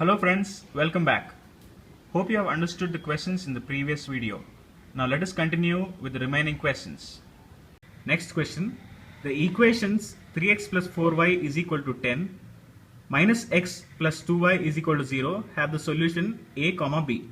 Hello friends, welcome back. Hope you have understood the questions in the previous video. Now let us continue with the remaining questions. Next question. The equations 3x plus 4y is equal to 10 minus x plus 2y is equal to 0 have the solution a comma b.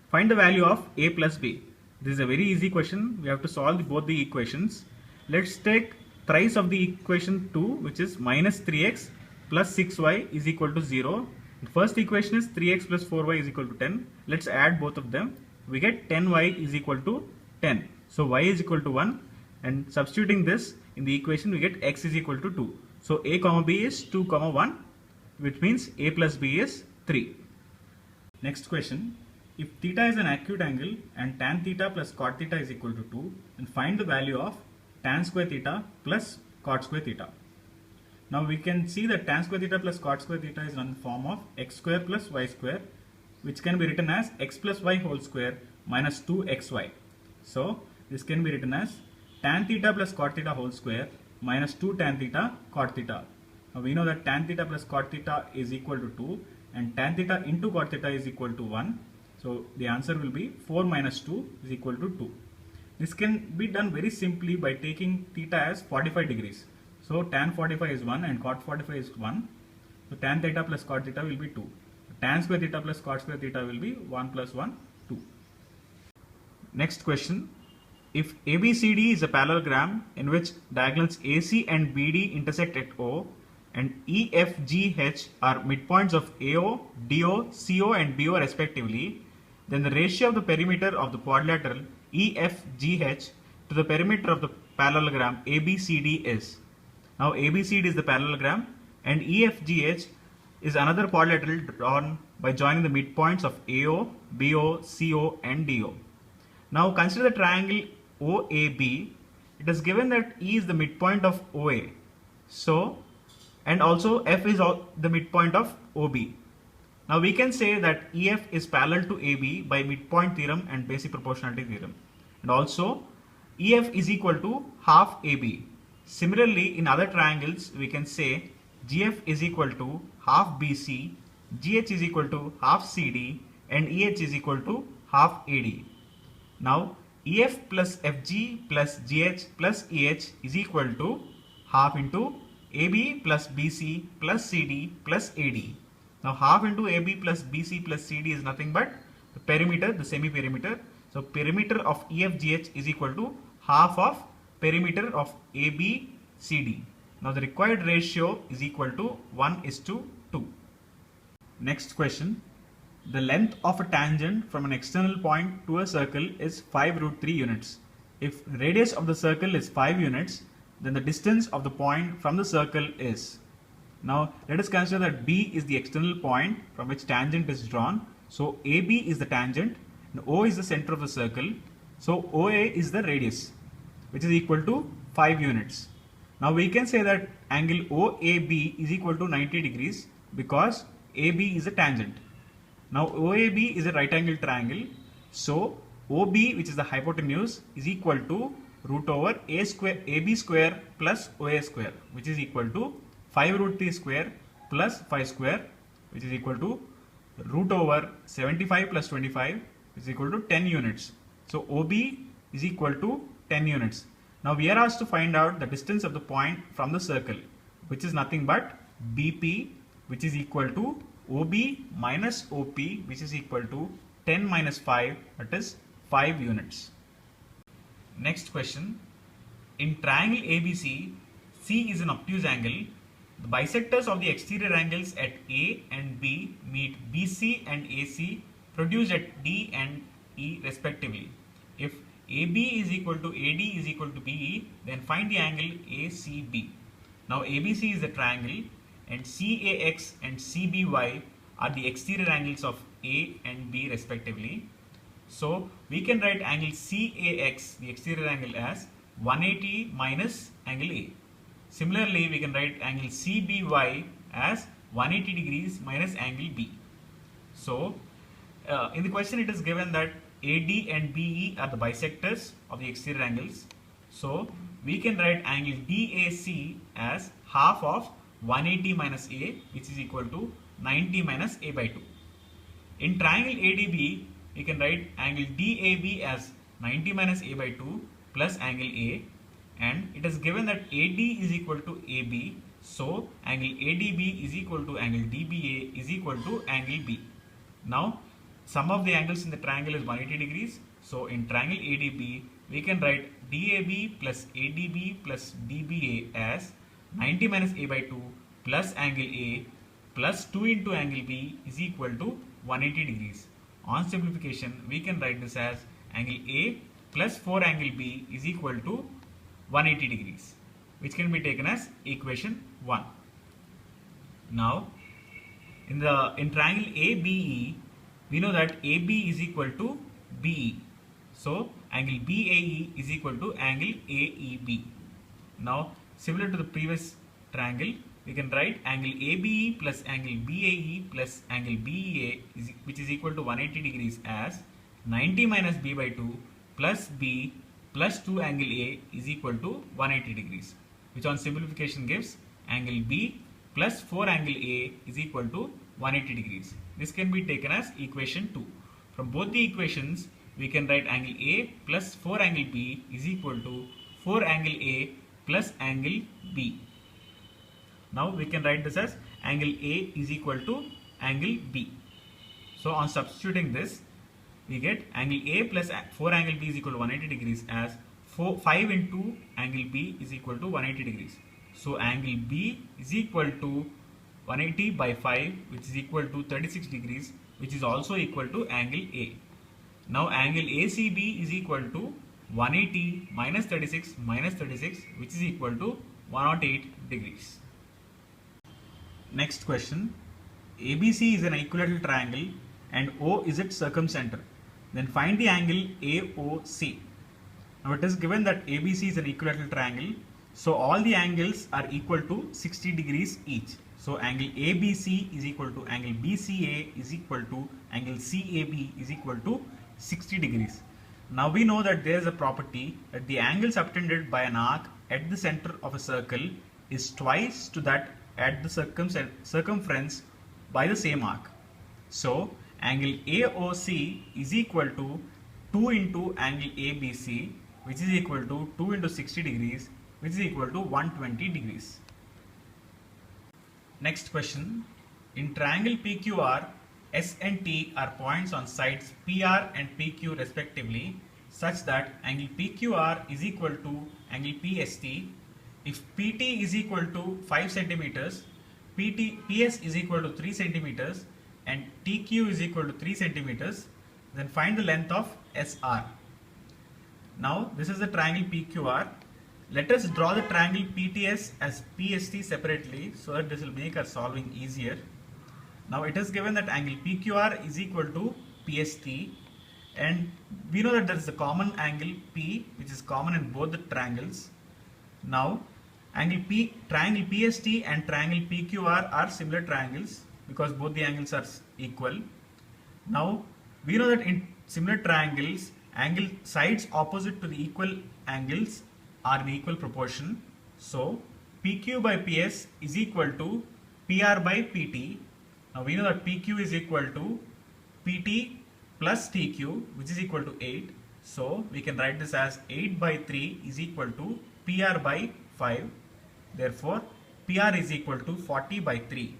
Find the value of a plus b. This is a very easy question. We have to solve both the equations. Let's take thrice of the equation 2, which is minus 3x plus 6y is equal to 0. The first equation is 3x plus 4y is equal to 10. Let's add both of them. We get 10y is equal to 10. So y is equal to 1, and substituting this in the equation we get x is equal to 2. So a comma b is 2 comma 1, which means a plus b is 3. Next question. If theta is an acute angle and tan theta plus cot theta is equal to 2, then find the value of tan square theta plus cot square theta. Now we can see that tan square theta plus cot square theta is in the form of x square plus y square, which can be written as x plus y whole square minus 2xy. So this can be written as tan theta plus cot theta whole square minus 2 tan theta cot theta. Now we know that tan theta plus cot theta is equal to 2 and tan theta into cot theta is equal to 1. So the answer will be 4 minus 2 is equal to 2. This can be done very simply by taking theta as 45 degrees. So tan 45 is 1 and cot 45 is 1. So tan theta plus cot theta will be 2. Tan square theta plus cot square theta will be 1 plus 1, 2. Next question. If ABCD is a parallelogram in which diagonals AC and BD intersect at O and EFGH are midpoints of AO, DO, CO and BO respectively, then the ratio of the perimeter of the quadrilateral EFGH to the perimeter of the parallelogram ABCD is. Now ABCD is the parallelogram and EFGH is another quadrilateral drawn by joining the midpoints of AO, BO, CO and DO. Now consider the triangle OAB. It is given that E is the midpoint of OA. So, and also F is the midpoint of OB. Now we can say that EF is parallel to AB by midpoint theorem and basic proportionality theorem. And also EF is equal to half AB. Similarly, in other triangles, we can say GF is equal to half BC, GH is equal to half CD, and EH is equal to half AD. Now, EF plus FG plus GH plus EH is equal to half into AB plus BC plus CD plus AD. Now, half into AB plus BC plus CD is nothing but the perimeter, the semi-perimeter. So, perimeter of EFGH is equal to half of perimeter of ABCD. Now the required ratio is equal to 1:2. Next question. The length of a tangent from an external point to a circle is 5 root 3 units. If radius of the circle is 5 units, then the distance of the point from the circle is. Now let us consider that B is the external point from which tangent is drawn. So AB is the tangent and O is the center of the circle. So OA is the radius, which is equal to 5 units. Now we can say that angle OAB is equal to 90 degrees because AB is a tangent. Now OAB is a right angle triangle. So OB, which is the hypotenuse, is equal to root over AB square plus OA square, which is equal to 5 root 3 square plus 5 square, which is equal to root over 75 plus 25, which is equal to 10 units. So OB is equal to 10 units. Now we are asked to find out the distance of the point from the circle, which is nothing but BP, which is equal to OB minus OP, which is equal to 10 minus 5, that is 5 units. Next question. In triangle ABC, C is an obtuse angle. The bisectors of the exterior angles at A and B meet BC and AC produced at D and E respectively. If AB is equal to AD is equal to BE, then find the angle ACB. Now ABC is the triangle and CAX and CBY are the exterior angles of A and B respectively. So we can write angle CAX, the exterior angle, as 180 minus angle A. Similarly, we can write angle CBY as 180 degrees minus angle B. So in the question it is given that AD and BE are the bisectors of the exterior angles. So we can write angle DAC as half of 180 minus A, which is equal to 90 minus A by 2. In triangle ADB, we can write angle DAB as 90 minus A by 2 plus angle A, and it is given that AD is equal to AB, so angle ADB is equal to angle DBA is equal to angle B. Now, sum of the angles in the triangle is 180 degrees, so in triangle ADB, we can write DAB plus ADB plus DBA as 90 minus A by 2 plus angle A plus 2 into angle B is equal to 180 degrees. On simplification, we can write this as angle A plus 4 angle B is equal to 180 degrees, which can be taken as equation 1. Now, in triangle ABE, we know that AB is equal to BE. So, angle BAE is equal to angle AEB. Now, similar to the previous triangle, we can write angle ABE plus angle BAE plus angle BEA which is equal to 180 degrees as 90 minus B by 2 plus B plus 2 angle A is equal to 180 degrees, which on simplification gives angle B plus 4 angle A is equal to 180 degrees. This can be taken as equation 2. From both the equations, we can write angle A plus 4 angle B is equal to 4 angle A plus angle B. Now we can write this as angle A is equal to angle B. So on substituting this, we get angle A plus 4 angle B is equal to 180 degrees as 5 into angle B is equal to 180 degrees. So angle B is equal to 180 by 5, which is equal to 36 degrees, which is also equal to angle A. Now angle ACB is equal to 180 minus 36, which is equal to 108 degrees. Next question. ABC is an equilateral triangle and O is its circumcenter. Then find the angle AOC. Now it is given that ABC is an equilateral triangle, so all the angles are equal to 60 degrees each. So angle ABC is equal to angle BCA is equal to angle CAB is equal to 60 degrees. Now we know that there is a property that the angle subtended by an arc at the center of a circle is twice to that at the circumference by the same arc. So angle AOC is equal to 2 into angle ABC, which is equal to 2 into 60 degrees, which is equal to 120 degrees. Next question. In triangle PQR, S and T are points on sides PR and PQ respectively, such that angle PQR is equal to angle PST. If PT is equal to 5 centimeters, PS is equal to 3 centimeters, and TQ is equal to 3 centimeters, then find the length of SR. Now this is the triangle PQR. Let us draw the triangle PTS as PST separately so that this will make our solving easier. Now it is given that angle PQR is equal to PST, and we know that there is a common angle P which is common in both the triangles. Now triangle PST and triangle PQR are similar triangles because both the angles are equal. Now we know that in similar triangles, angle sides opposite to the equal angles are in equal proportion. So PQ by PS is equal to PR by PT. Now we know that PQ is equal to PT plus TQ, which is equal to 8. So we can write this as 8 by 3 is equal to PR by 5. Therefore PR is equal to 40 by 3.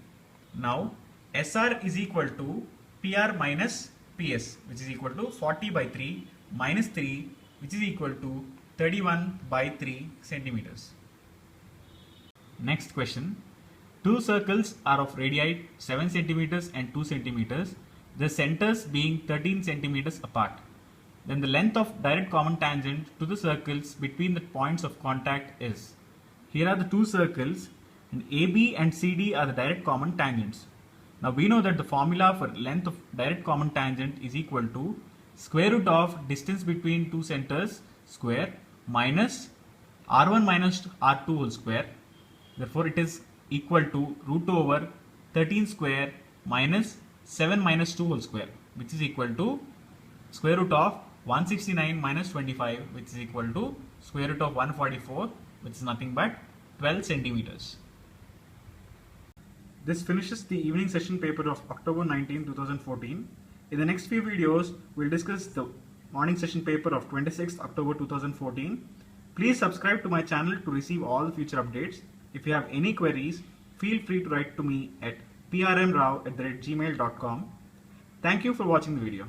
Now SR is equal to PR minus PS, which is equal to 40 by 3 minus 3, which is equal to 31 by 3 centimeters. Next question. Two circles are of radii 7 centimeters and 2 centimeters, the centers being 13 centimeters apart. Then the length of direct common tangent to the circles between the points of contact is. Here are the two circles, and AB and CD are the direct common tangents. Now we know that the formula for length of direct common tangent is equal to square root of distance between two centers square minus R1 minus R2 whole square. Therefore it is equal to root over 13 square minus 7 minus 2 whole square, which is equal to square root of 169 minus 25, which is equal to square root of 144, which is nothing but 12 centimeters. This finishes the evening session paper of October 19, 2014. In the next few videos, we'll discuss the morning session paper of 26th October 2014. Please subscribe to my channel to receive all the future updates. If you have any queries, feel free to write to me at prmrao@gmail.com. Thank you for watching the video.